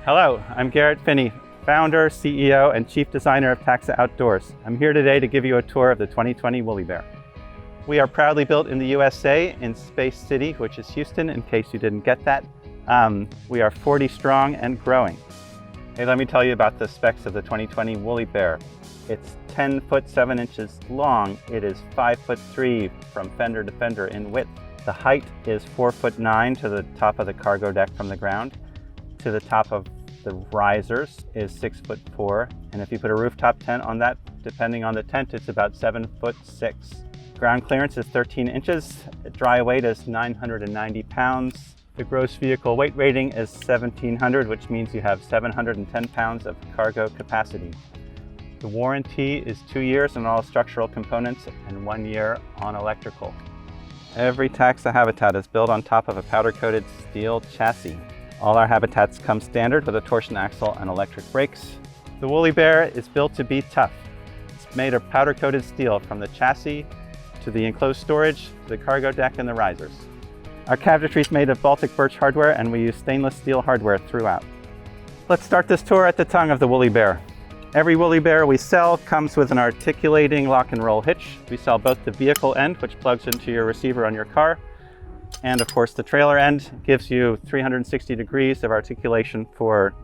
Hello, I'm Garrett Finney, founder, CEO, and chief designer of Taxa Outdoors. I'm here today to give you a tour of the 2020 Woolly Bear. We are proudly built in the USA in Space City, which is Houston, in case you didn't get that. We are 40 strong and growing. Hey, let me tell you about the specs of the 2020 Woolly Bear. It's 10 foot 7 inches long. It is 5'3" from fender to fender in width. The height is 4'9" to the top of the cargo deck from the ground. To the top of the risers is 6'4", and if you put a rooftop tent on that, depending on the tent, it's about 7'6". Ground clearance is 13 inches. Dry weight is 990 pounds. The gross vehicle weight rating is 1,700, which means you have 710 pounds of cargo capacity. The warranty is 2 years on all structural components and 1 year on electrical. Every Taxa habitat is built on top of a powder-coated steel chassis. All our habitats come standard with a torsion axle and electric brakes. The Woolly Bear is built to be tough. It's made of powder-coated steel from the chassis to the enclosed storage, to the cargo deck and the risers. Our cabinetry is made of Baltic Birch hardware, and we use stainless steel hardware throughout. Let's start this tour at the tongue of the Woolly Bear. Every Woolly Bear we sell comes with an articulating lock and roll hitch. We sell both the vehicle end, which plugs into your receiver on your car, and of course the trailer end gives you 360 degrees of articulation for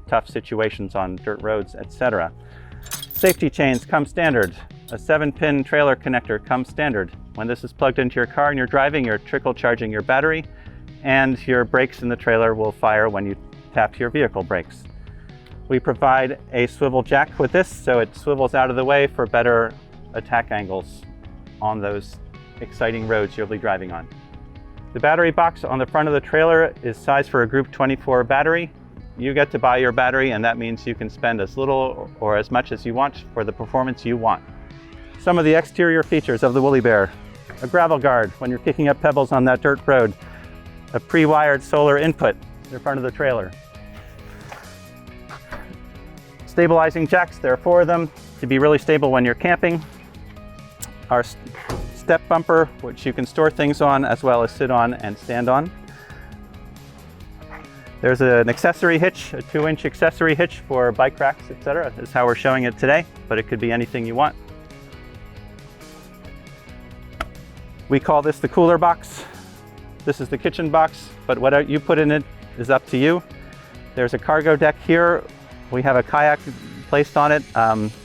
tough situations on dirt roads, etc. Safety chains come standard. A 7-pin trailer connector comes standard. When this is plugged into your car and you're driving, you're trickle charging your battery, and your brakes in the trailer will fire when you tap your vehicle brakes. We provide a swivel jack with this, so it swivels out of the way for better attack angles on those exciting roads you'll be driving on. The battery box on the front of the trailer is sized for a Group 24 battery. You get to buy your battery, and that means you can spend as little or as much as you want for the performance you want. Some of the exterior features of the Woolly Bear: a gravel guard when you're kicking up pebbles on that dirt road, a pre-wired solar input in the front of the trailer, stabilizing jacks, there are 4 of them to be really stable when you're camping, our step bumper, which you can store things on as well as sit on and stand on. There's an accessory hitch, a 2-inch accessory hitch for bike racks, etc. This is how we're showing it today, but it could be anything you want. We call this the cooler box. This is the kitchen box, but what you put in it is up to you. There's a cargo deck here. We have a kayak placed on it.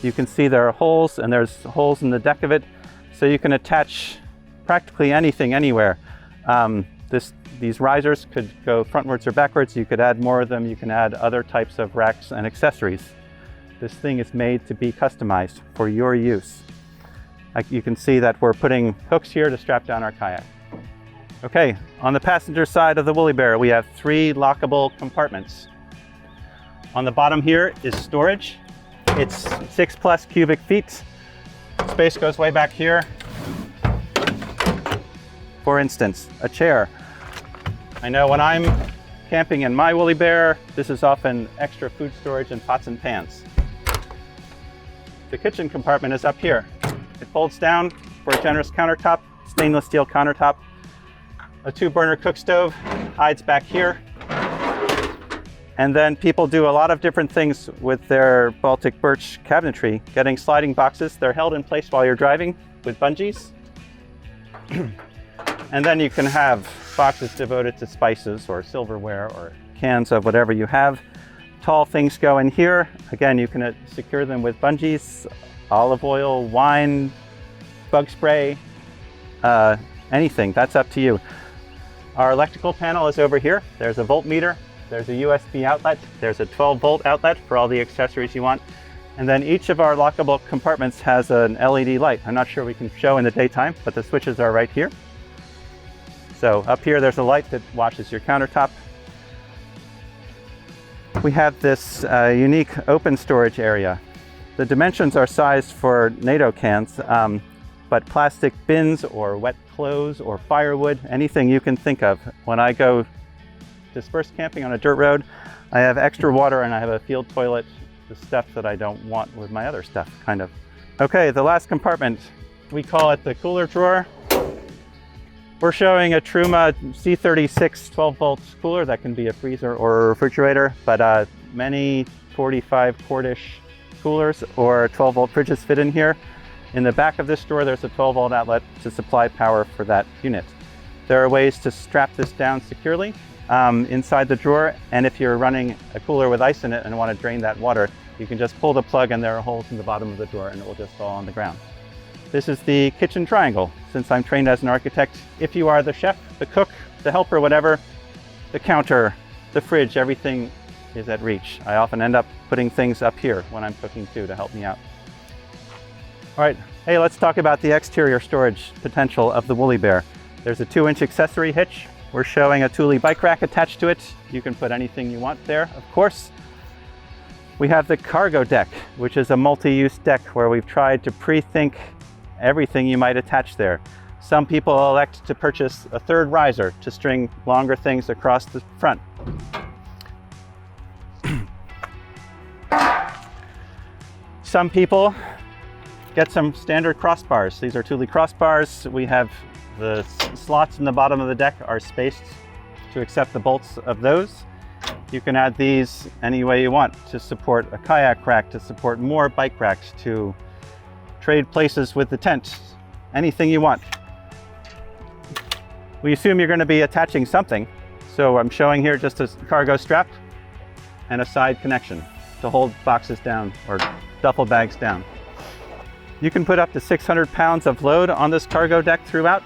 You can see there are holes, and there's holes in the deck of it, so you can attach practically anything anywhere. These risers could go frontwards or backwards. You could add more of them. You can add other types of racks and accessories. This thing is made to be customized for your use. You can see that we're putting hooks here to strap down our kayak. Okay, on the passenger side of the Woolly Bear, we have 3 lockable compartments. On the bottom here is storage. It's 6+ cubic feet. Space goes way back here. For instance, a chair. I know when I'm camping in my Woolly Bear, this is often extra food storage and pots and pans. The kitchen compartment is up here. It folds down for a generous countertop, stainless steel countertop. A 2-burner cook stove hides back here. And then people do a lot of different things with their Baltic Birch cabinetry, getting sliding boxes. They're held in place while you're driving with bungees. And then you can have boxes devoted to spices or silverware or cans of whatever you have. Tall things go in here. Again, you can secure them with bungees, olive oil, wine, bug spray, anything. That's up to you. Our electrical panel is over here. There's a voltmeter. There's a USB outlet. There's a 12-volt outlet for all the accessories you want. And then each of our lockable compartments has an LED light. I'm not sure we can show in the daytime, but the switches are right here. So up here, there's a light that washes your countertop. We have this unique open storage area. The dimensions are sized for NATO cans, but plastic bins or wet clothes or firewood, anything you can think of. When I go dispersed camping on a dirt road, I have extra water and I have a field toilet, the stuff that I don't want with my other stuff, kind of. Okay, the last compartment, we call it the cooler drawer. We're showing a Truma C36 12 volt cooler that can be a freezer or a refrigerator, but many 45 quartish coolers or 12 volt fridges fit in here. In the back of this door, there's a 12 volt outlet to supply power for that unit. There are ways to strap this down securely inside the drawer, and if you're running a cooler with ice in it and want to drain that water, you can just pull the plug and there are holes in the bottom of the drawer and it will just fall on the ground. This is the kitchen triangle. Since I'm trained as an architect, if you are the chef, the cook, the helper, whatever, the counter, the fridge, everything is at reach. I often end up putting things up here when I'm cooking too to help me out. All right, hey, let's talk about the exterior storage potential of the Woolly Bear. There's a 2-inch accessory hitch. We're showing a Thule bike rack attached to it. You can put anything you want there, of course. We have the cargo deck, which is a multi-use deck where we've tried to pre-think everything you might attach there. Some people elect to purchase a third riser to string longer things across the front. Some people get some standard crossbars. These are Thule crossbars. We have the slots in the bottom of the deck are spaced to accept the bolts of those. You can add these any way you want to support a kayak rack, to support more bike racks, to trade places with the tent, anything you want. We assume you're going to be attaching something, so I'm showing here just a cargo strap and a side connection to hold boxes down or duffel bags down. You can put up to 600 pounds of load on this cargo deck throughout.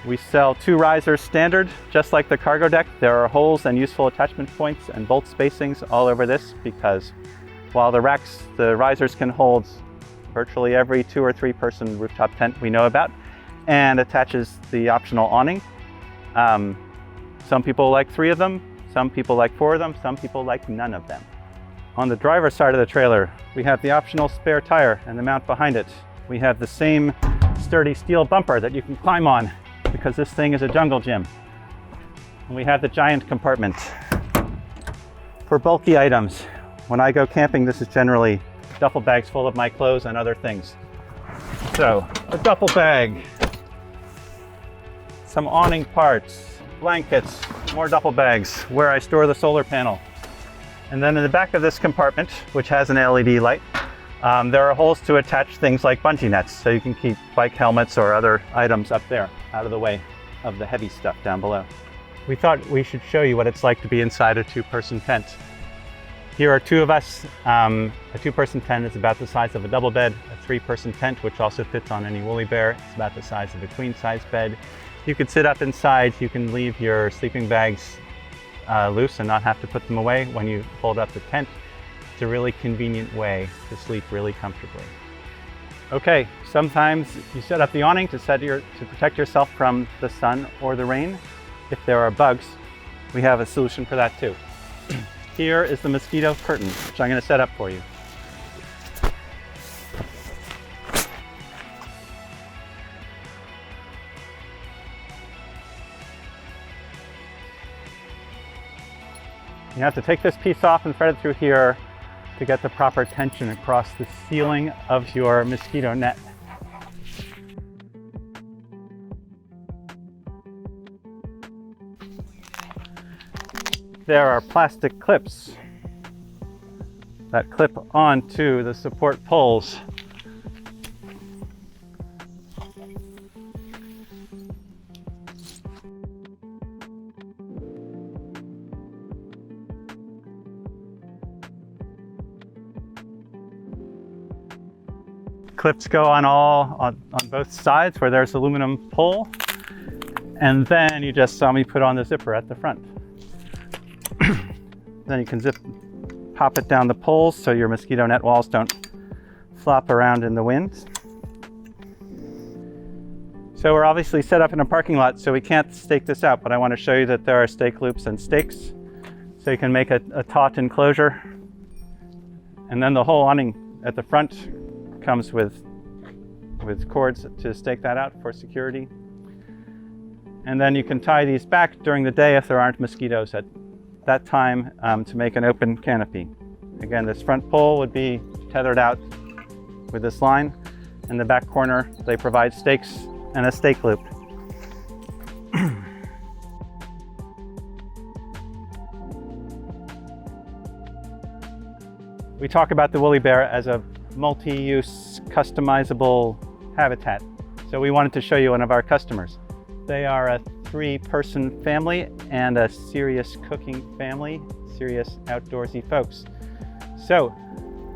We sell 2 risers standard, just like the cargo deck. There are holes and useful attachment points and bolt spacings all over this because while the risers can hold virtually every 2 or 3 person rooftop tent we know about, and attaches the optional awning. Some people like 3 of them, some people like 4 of them, some people like none of them. On the driver's side of the trailer, we have the optional spare tire and the mount behind it. We have the same sturdy steel bumper that you can climb on because this thing is a jungle gym. And we have the giant compartment. For bulky items, when I go camping, this is generally duffel bags full of my clothes and other things. So, a duffel bag, some awning parts, blankets, more duffel bags where I store the solar panel. And then in the back of this compartment, which has an LED light, there are holes to attach things like bungee nets, so you can keep bike helmets or other items up there out of the way of the heavy stuff down below. We thought we should show you what it's like to be inside a 2-person tent. Here are 2 of us. A 2-person tent is about the size of a double bed. A 3-person tent, which also fits on any Woolly Bear, is about the size of a queen-size bed. You could sit up inside. You can leave your sleeping bags loose and not have to put them away when you fold up the tent. It's a really convenient way to sleep really comfortably. Okay, sometimes you set up the awning to protect yourself from the sun or the rain. If there are bugs, we have a solution for that too. Here is the mosquito curtain, which I'm going to set up for you. You have to take this piece off and thread it through here to get the proper tension across the ceiling of your mosquito net. There are plastic clips that clip onto the support poles. Clips go on both sides where there's aluminum pole, and then you just saw me put on the zipper at the front. Then you can pop it down the poles so your mosquito net walls don't flop around in the wind. So we're obviously set up in a parking lot, so we can't stake this out, but I want to show you that there are stake loops and stakes, so you can make a taut enclosure. And then the whole awning at the front comes with cords to stake that out for security. And then you can tie these back during the day if there aren't mosquitoes at that time to make an open canopy. Again, this front pole would be tethered out with this line. In the back corner, they provide stakes and a stake loop. We talk about the woolly bear as a multi-use, customizable habitat. So we wanted to show you one of our customers. They are a 3-person family and a serious cooking family, serious outdoorsy folks. So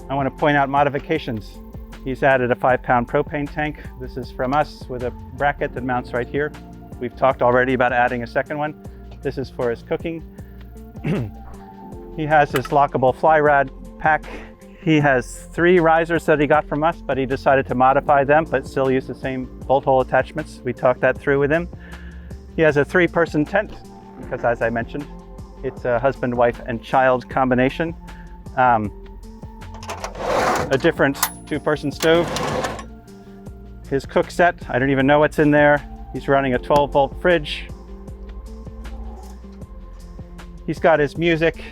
I want to point out modifications. He's added a 5-pound propane tank. This is from us with a bracket that mounts right here. We've talked already about adding a second one. This is for his cooking. He has this lockable fly rod pack. He has 3 risers that he got from us, but he decided to modify them, but still use the same bolt hole attachments. We talked that through with him. He has a 3-person tent, because as I mentioned, it's a husband, wife, and child combination. A different 2-person stove. His cook set, I don't even know what's in there. He's running a 12-volt fridge. He's got his music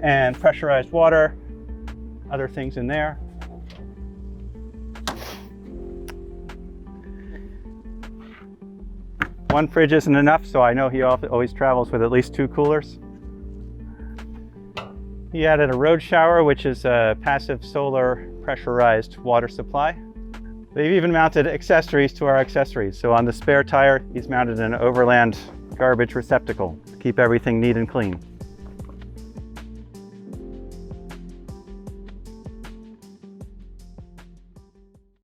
and pressurized water, other things in there. One fridge isn't enough, so I know he always travels with at least 2 coolers. He added a road shower, which is a passive solar pressurized water supply. They've even mounted accessories to our accessories. So on the spare tire, he's mounted an overland garbage receptacle to keep everything neat and clean.